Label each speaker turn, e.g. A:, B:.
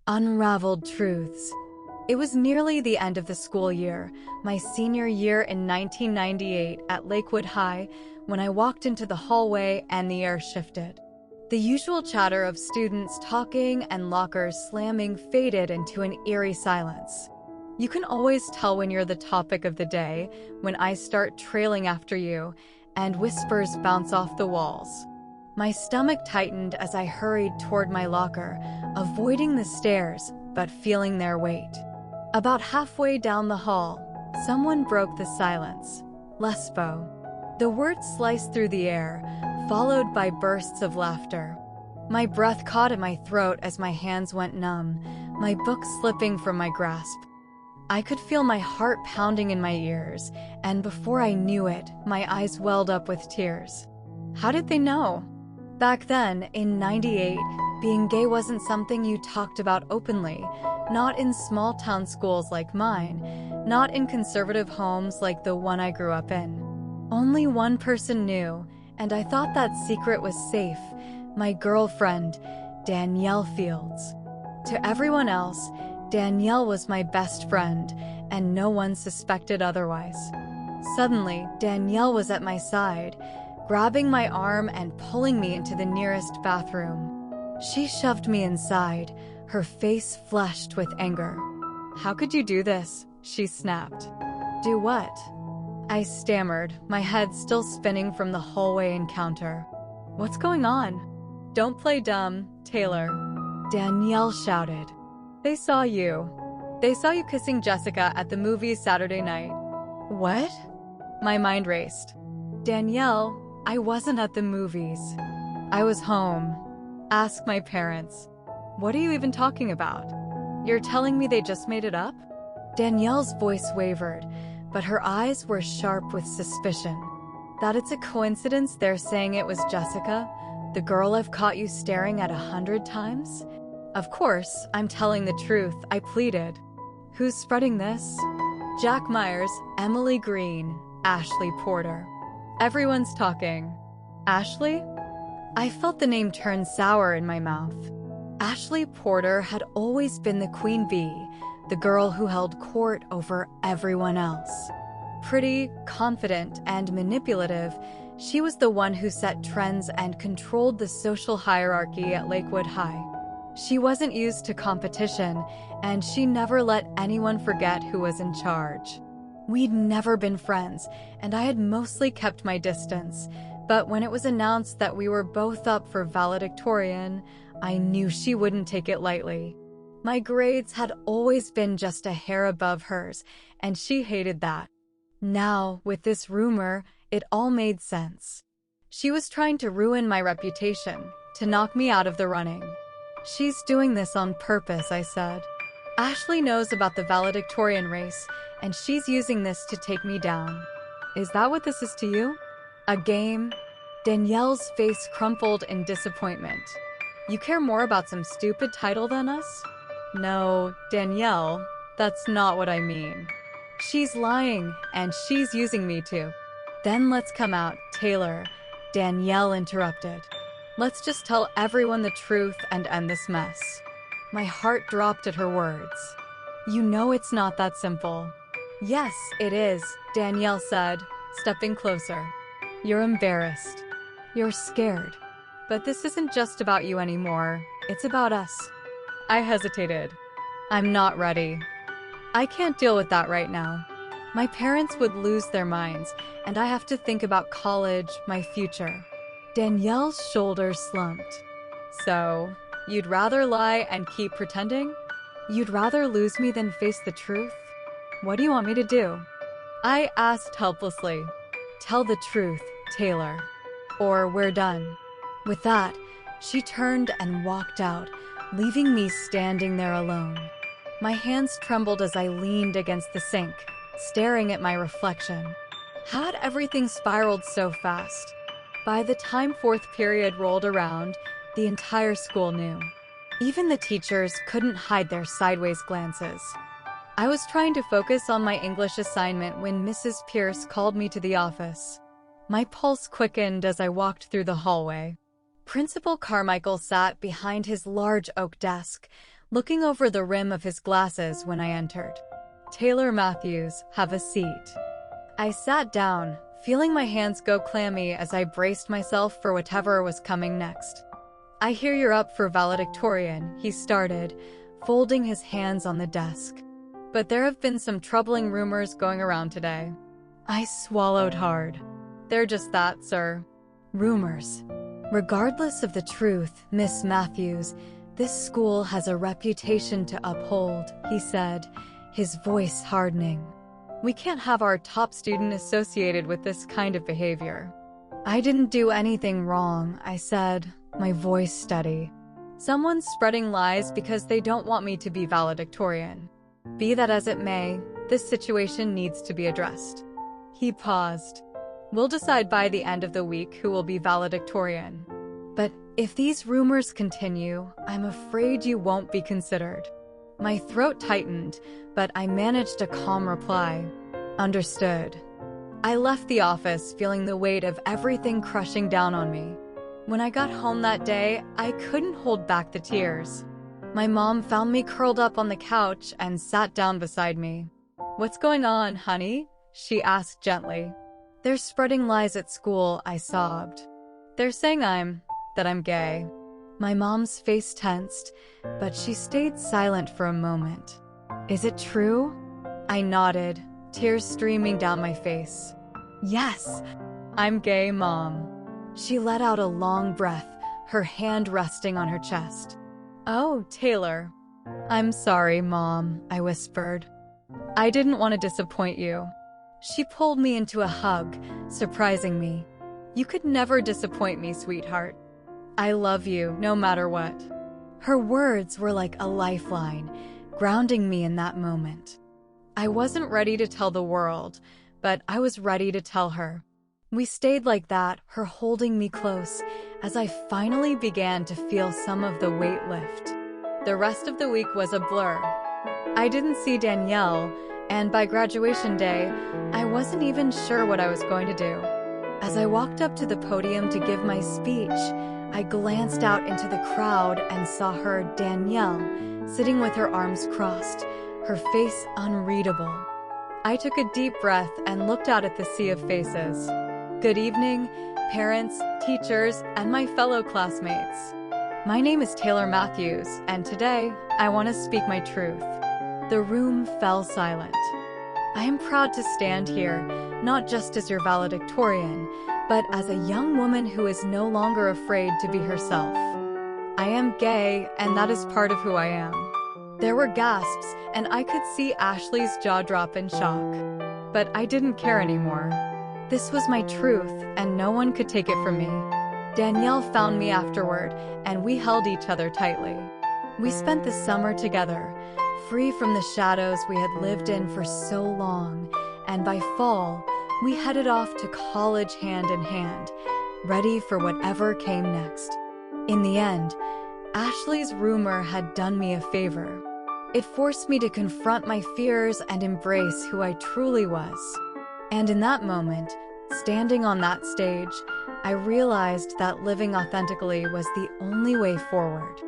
A: Unraveled Truths. It was nearly the end of the school year, my senior year in 1998 at Lakewood High, when I walked into the hallway and the air shifted. The usual chatter of students talking and lockers slamming faded into an eerie silence. You can always tell when you're the topic of the day when I start trailing after you and whispers bounce off the walls. My stomach tightened as I hurried toward my locker, avoiding the stairs but feeling their weight. About halfway down the hall, someone broke the silence. Lesbo. The word sliced through the air, followed by bursts of laughter. My breath caught in my throat as my hands went numb, my book slipping from my grasp. I could feel my heart pounding in my ears, and before I knew it, my eyes welled up with tears. How did they know? Back then, in '98, being gay wasn't something you talked about openly, not in small-town schools like mine, not in conservative homes like the one I grew up in. Only one person knew, and I thought that secret was safe, my girlfriend, Danielle Fields. To everyone else, Danielle was my best friend, and no one suspected otherwise. Suddenly, Danielle was at my side, grabbing my arm and pulling me into the nearest bathroom. She shoved me inside, her face flushed with anger. "How could you do this?" she snapped. "Do what?" I stammered, my head still spinning from the hallway encounter. "What's going on?" "Don't play dumb, Taylor," Danielle shouted. They saw you kissing Jessica at the movies Saturday night." "What?" My mind raced. "Danielle, I wasn't at the movies. I was home. Ask my parents." "What are you even talking about? You're telling me they just made it up?" Danielle's voice wavered, but her eyes were sharp with suspicion. "That it's a coincidence they're saying it was Jessica, the girl I've caught you staring at 100 times? Of course, I'm telling the truth," I pleaded. "Who's spreading this?" "Jack Myers, Emily Green, Ashley Porter. Everyone's talking." "Ashley?" I felt the name turn sour in my mouth. Ashley Porter had always been the queen bee, the girl who held court over everyone else. Pretty, confident, and manipulative, she was the one who set trends and controlled the social hierarchy at Lakewood High. She wasn't used to competition, and she never let anyone forget who was in charge. We'd never been friends, and I had mostly kept my distance, but when it was announced that we were both up for valedictorian, I knew she wouldn't take it lightly. My grades had always been just a hair above hers, and she hated that. Now, with this rumor, it all made sense. She was trying to ruin my reputation, to knock me out of the running. "She's doing this on purpose," I said. "Ashley knows about the valedictorian race, and she's using this to take me down." "Is that what this is to you? A game?" Danielle's face crumpled in disappointment. "You care more about some stupid title than us?" "No, Danielle, that's not what I mean. She's lying, and she's using me to." "Then let's come out, Taylor," Danielle interrupted. "Let's just tell everyone the truth and end this mess." My heart dropped at her words. "You know it's not that simple." "Yes, it is," Danielle said, stepping closer. "You're embarrassed. You're scared. But this isn't just about you anymore. It's about us." I hesitated. "I'm not ready. I can't deal with that right now. My parents would lose their minds, and I have to think about college, my future." Danielle's shoulders slumped. "So, you'd rather lie and keep pretending? You'd rather lose me than face the truth? What do you want me to do?" I asked helplessly. "Tell the truth, Taylor, or we're done." With that, she turned and walked out, leaving me standing there alone. My hands trembled as I leaned against the sink, staring at my reflection. How had everything spiraled so fast? By the time fourth period rolled around, the entire school knew. Even the teachers couldn't hide their sideways glances. I was trying to focus on my English assignment when Mrs. Pierce called me to the office. My pulse quickened as I walked through the hallway. Principal Carmichael sat behind his large oak desk, looking over the rim of his glasses when I entered. "Taylor Matthews, have a seat." I sat down, feeling my hands go clammy as I braced myself for whatever was coming next. "I hear you're up for valedictorian," he started, folding his hands on the desk. "But there have been some troubling rumors going around today." I swallowed hard. "They're just that, sir." "Rumors. Regardless of the truth, Miss Matthews, this school has a reputation to uphold," he said, his voice hardening. "We can't have our top student associated with this kind of behavior." "I didn't do anything wrong," I said, my voice steady. "Someone's spreading lies because they don't want me to be valedictorian. Be that as it may, this situation needs to be addressed." He paused. "We'll decide by the end of the week who will be valedictorian. But if these rumors continue, I'm afraid you won't be considered." My throat tightened, but I managed a calm reply. "Understood." I left the office feeling the weight of everything crushing down on me. When I got home that day, I couldn't hold back the tears. My mom found me curled up on the couch and sat down beside me. "What's going on, honey?" she asked gently. "They're spreading lies at school," I sobbed. "They're saying that I'm gay." My mom's face tensed, but she stayed silent for a moment. "Is it true?" I nodded, tears streaming down my face. "Yes, I'm gay, Mom." She let out a long breath, her hand resting on her chest. "Oh, Taylor." "I'm sorry, Mom," I whispered. "I didn't want to disappoint you." She pulled me into a hug, surprising me. "You could never disappoint me, sweetheart. I love you, no matter what." Her words were like a lifeline, grounding me in that moment. I wasn't ready to tell the world, but I was ready to tell her. We stayed like that, her holding me close, as I finally began to feel some of the weight lift. The rest of the week was a blur. I didn't see Danielle, and by graduation day, I wasn't even sure what I was going to do. As I walked up to the podium to give my speech, I glanced out into the crowd and saw her, Danielle, sitting with her arms crossed, her face unreadable. I took a deep breath and looked out at the sea of faces. "Good evening, parents, teachers, and my fellow classmates. My name is Taylor Matthews, and today I want to speak my truth." The room fell silent. "I am proud to stand here, not just as your valedictorian, but as a young woman who is no longer afraid to be herself. I am gay, and that is part of who I am." There were gasps, and I could see Ashley's jaw drop in shock. But I didn't care anymore. This was my truth, and no one could take it from me. Danielle found me afterward, and we held each other tightly. We spent the summer together, free from the shadows we had lived in for so long, and by fall, we headed off to college hand in hand, ready for whatever came next. In the end, Ashley's rumor had done me a favor. It forced me to confront my fears and embrace who I truly was. And in that moment, standing on that stage, I realized that living authentically was the only way forward.